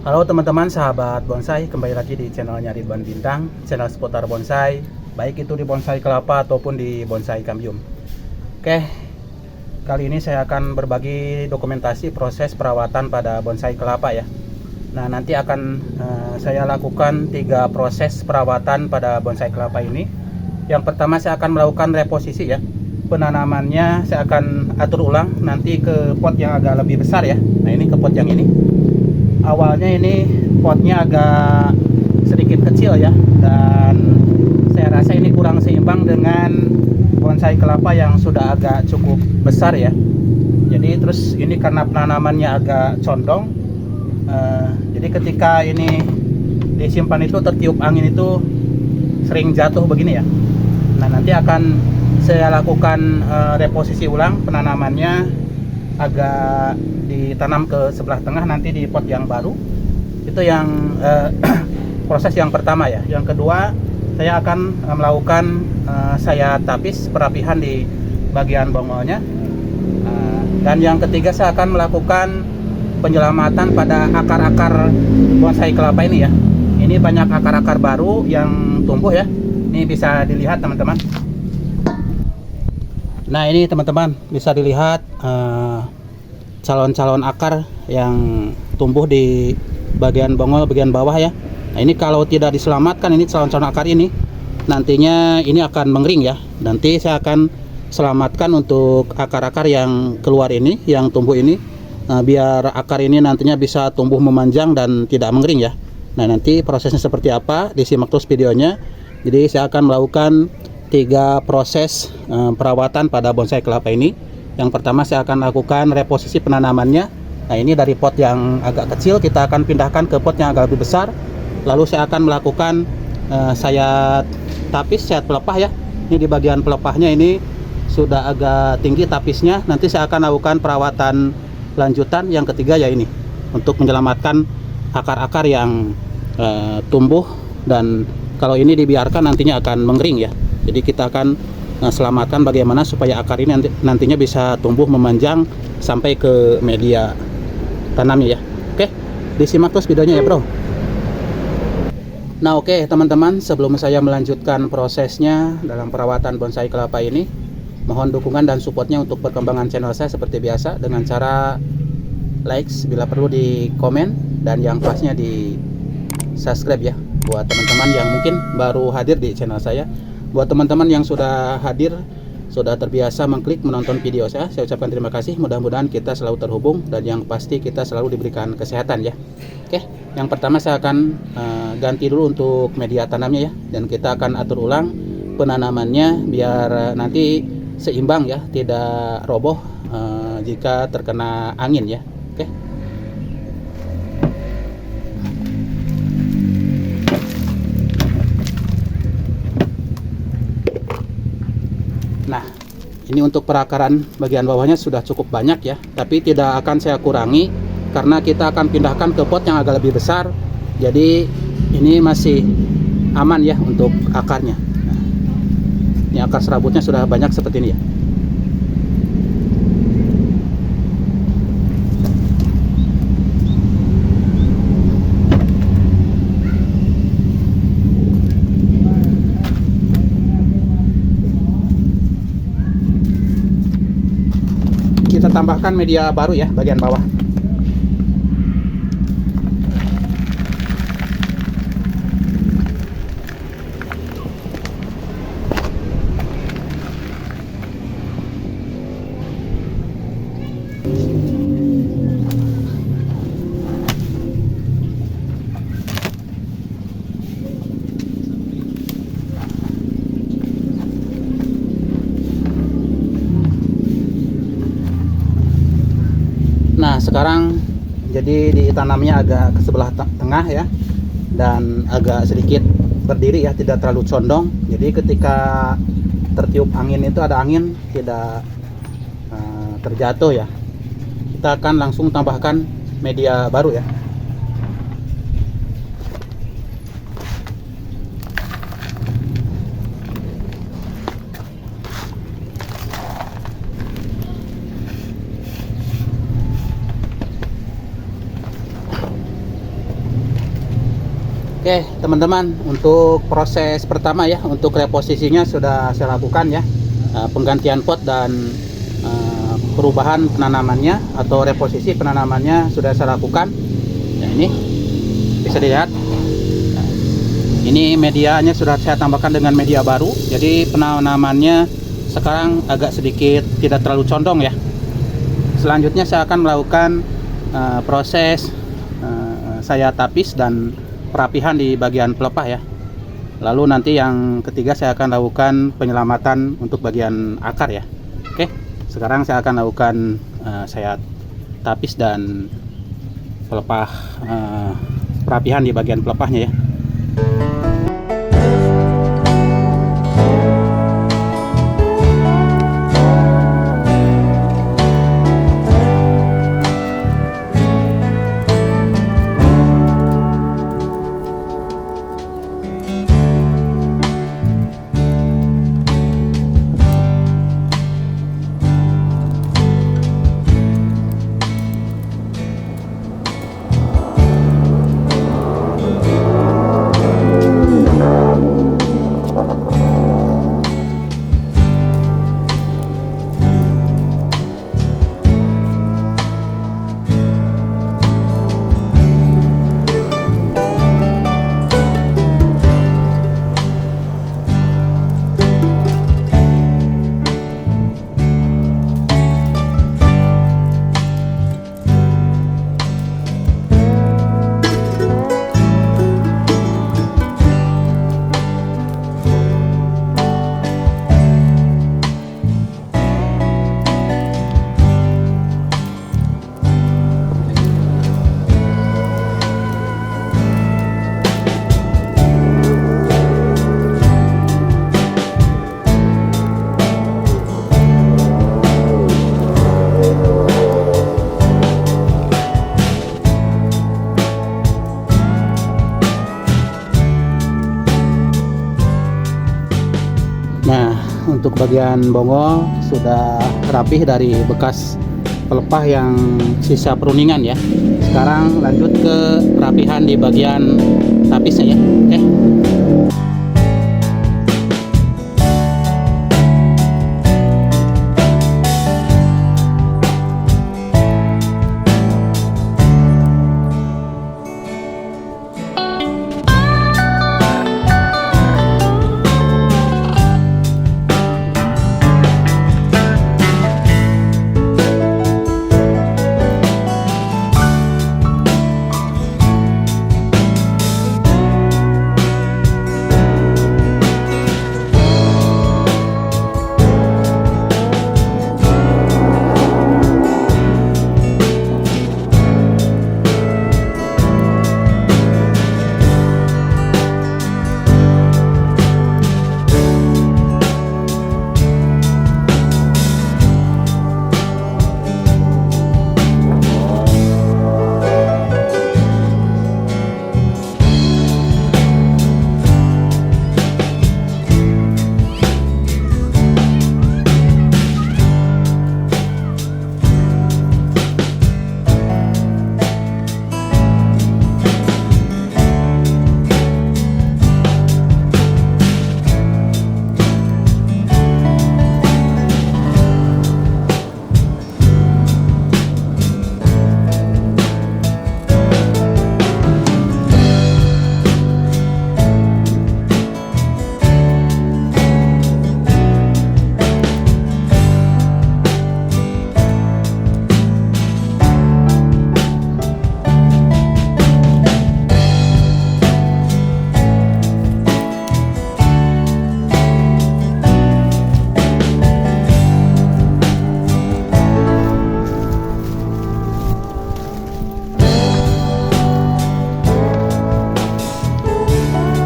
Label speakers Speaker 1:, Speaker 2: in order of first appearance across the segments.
Speaker 1: Halo teman-teman sahabat bonsai, kembali lagi di channelnya Ridwan Bintang, channel seputar bonsai, baik itu di bonsai kelapa ataupun di bonsai kambium. Oke, kali ini saya akan berbagi dokumentasi proses perawatan pada bonsai kelapa ya. Nah, nanti akan saya lakukan 3 proses perawatan pada bonsai kelapa ini. Yang pertama saya akan melakukan reposisi ya. Penanamannya saya akan atur ulang nanti ke pot yang agak lebih besar ya. Nah, ini ke pot yang ini. Awalnya ini potnya agak sedikit kecil ya, dan saya rasa ini kurang seimbang dengan bonsai kelapa yang sudah agak cukup besar ya. Jadi terus ini karena penanamannya agak condong, jadi ketika ini disimpan itu tertiup angin itu sering jatuh begini ya. Nah, nanti akan saya lakukan reposisi ulang, penanamannya agak ditanam ke sebelah tengah nanti di pot yang baru. Itu yang proses yang pertama ya. Yang kedua, saya akan melakukan saya tapis perapihan di bagian bongolnya. Dan yang ketiga, saya akan melakukan penyelamatan pada akar-akar bonsai kelapa ini ya. Ini banyak akar-akar baru yang tumbuh ya. Ini bisa dilihat teman-teman. Nah, ini teman-teman bisa dilihat calon-calon akar yang tumbuh di bagian bongol bagian bawah ya. Nah, ini kalau tidak diselamatkan, ini calon-calon akar ini nantinya ini akan mengering ya. Nanti saya akan selamatkan untuk akar-akar yang keluar ini, yang tumbuh ini, biar akar ini nantinya bisa tumbuh memanjang dan tidak mengering ya. Nah, nanti prosesnya seperti apa, disimak terus videonya. Jadi saya akan melakukan 3 proses perawatan pada bonsai kelapa ini. Yang pertama saya akan lakukan reposisi penanamannya. Nah, ini dari pot yang agak kecil kita akan pindahkan ke pot yang agak lebih besar. Lalu saya akan melakukan saya tapis, saya pelepah ya. Ini di bagian pelepahnya ini sudah agak tinggi tapisnya. Nanti saya akan lakukan perawatan lanjutan yang ketiga ya, ini untuk menyelamatkan akar-akar yang tumbuh, dan kalau ini dibiarkan nantinya akan mengering ya. Jadi kita akan selamatkan bagaimana supaya akar ini nantinya bisa tumbuh memanjang sampai ke media tanamnya ya. Oke, disimak terus videonya ya bro. Nah, oke teman-teman, sebelum saya melanjutkan prosesnya dalam perawatan bonsai kelapa ini, mohon dukungan dan supportnya untuk perkembangan channel saya seperti biasa dengan cara like, bila perlu di komen, dan yang pasnya di subscribe ya, buat teman-teman yang mungkin baru hadir di channel saya. Buat teman-teman yang sudah hadir, sudah terbiasa mengklik menonton video saya ucapkan terima kasih. Mudah-mudahan kita selalu terhubung dan yang pasti kita selalu diberikan kesehatan ya. Oke, yang pertama saya akan ganti dulu untuk media tanamnya ya, dan kita akan atur ulang penanamannya biar nanti seimbang ya, tidak roboh jika terkena angin ya. Oke. Nah, ini untuk perakaran bagian bawahnya sudah cukup banyak ya, tapi tidak akan saya kurangi karena kita akan pindahkan ke pot yang agak lebih besar. Jadi ini masih aman ya untuk akarnya. Nah, ini akar serabutnya sudah banyak seperti ini ya. Kita tambahkan media baru ya bagian bawah. Nah, sekarang jadi ditanamnya agak ke sebelah tengah ya, dan agak sedikit berdiri ya, tidak terlalu condong. Jadi ketika tertiup angin itu, ada angin, tidak terjatuh ya. Kita akan langsung tambahkan media baru ya. Oke teman-teman, untuk proses pertama ya, untuk reposisinya sudah saya lakukan ya. Penggantian pot dan perubahan penanamannya atau reposisi penanamannya sudah saya lakukan. Nah, ini bisa dilihat. Nah, ini medianya sudah saya tambahkan dengan media baru, jadi penanamannya sekarang agak sedikit tidak terlalu condong ya. Selanjutnya saya akan melakukan proses saya tapis dan perapihan di bagian pelepah ya. Lalu nanti yang ketiga saya akan lakukan penyelamatan untuk bagian akar ya. Oke, sekarang saya akan lakukan saya tapis dan pelepah, perapihan di bagian pelepahnya ya. Nah, untuk bagian bonggol sudah rapih dari bekas pelepah yang sisa peruningan ya. Sekarang lanjut ke perapihan di bagian tapisnya ya. Oke.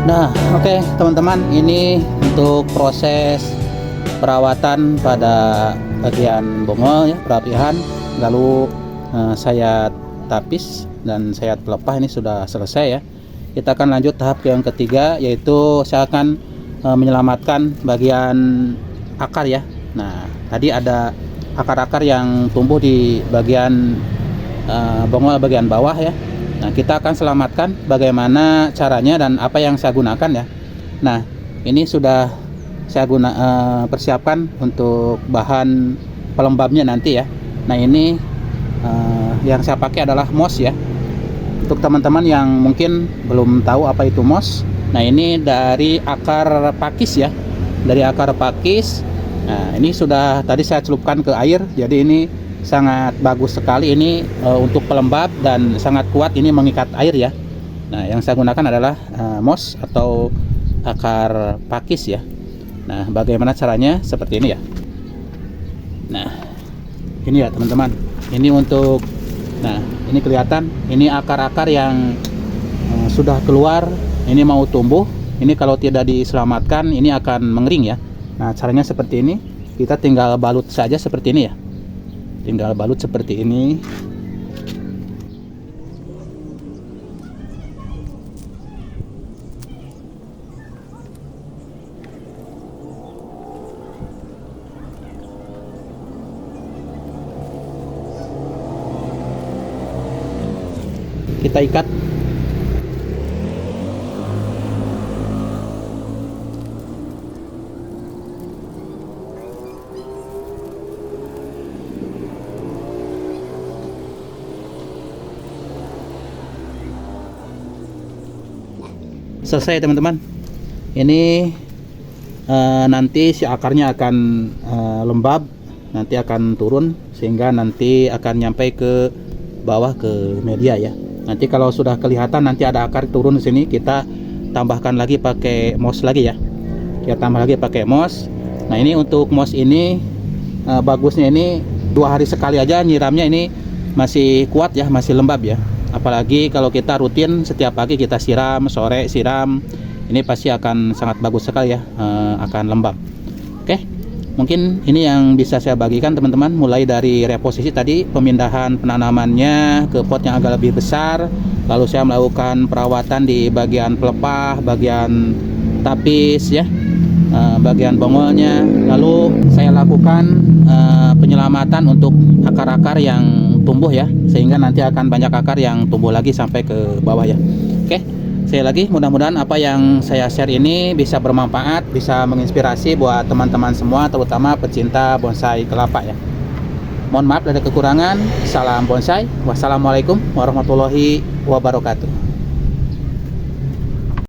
Speaker 1: Nah, oke teman-teman, ini untuk proses perawatan pada bagian bongol ya, perapihan, lalu saya tapis dan saya pelepah ini sudah selesai ya. Kita akan lanjut tahap yang ketiga, yaitu saya akan menyelamatkan bagian akar ya. Nah, tadi ada akar-akar yang tumbuh di bagian bongol bagian bawah ya. Nah, kita akan selamatkan bagaimana caranya dan apa yang saya gunakan ya. Nah, ini sudah saya persiapkan untuk bahan pelembabnya nanti ya. Nah, ini yang saya pakai adalah moss ya. Untuk teman-teman yang mungkin belum tahu apa itu moss, nah ini dari akar pakis ya, dari akar pakis. Nah, ini sudah tadi saya celupkan ke air, jadi ini sangat bagus sekali ini untuk pelembab dan sangat kuat ini mengikat air ya. Nah, yang saya gunakan adalah moss atau akar pakis ya. Nah, bagaimana caranya? Seperti ini ya. Nah, ini ya teman-teman. Ini untuk, nah ini kelihatan, ini akar-akar yang sudah keluar, ini mau tumbuh. Ini kalau tidak diselamatkan ini akan mengering ya. Nah, caranya seperti ini. Kita tinggal balut saja seperti ini ya. Tinggal balut seperti ini. Kita ikat. Selesai teman-teman. Ini nanti si akarnya akan lembab, nanti akan turun sehingga nanti akan nyampe ke bawah ke media ya. Nanti kalau sudah kelihatan nanti ada akar turun di sini, kita tambahkan lagi pakai moss lagi ya. Kita tambah lagi pakai moss. Nah, ini untuk moss ini bagusnya ini 2 hari sekali aja nyiramnya, ini masih kuat ya, masih lembab ya. Apalagi kalau kita rutin setiap pagi kita siram, sore siram, ini pasti akan sangat bagus sekali ya, akan lembab. Oke, mungkin ini yang bisa saya bagikan teman-teman, mulai dari reposisi tadi, pemindahan penanamannya ke pot yang agak lebih besar, lalu saya melakukan perawatan di bagian pelepah, bagian tapis ya, bagian bongolnya, lalu saya lakukan penyelamatan untuk akar-akar yang tumbuh ya, sehingga nanti akan banyak akar yang tumbuh lagi sampai ke bawah ya. Oke, sekali lagi mudah-mudahan apa yang saya share ini bisa bermanfaat, bisa menginspirasi buat teman-teman semua, terutama pecinta bonsai kelapa ya. Mohon maaf ada kekurangan. Salam bonsai. Wassalamualaikum warahmatullahi wabarakatuh.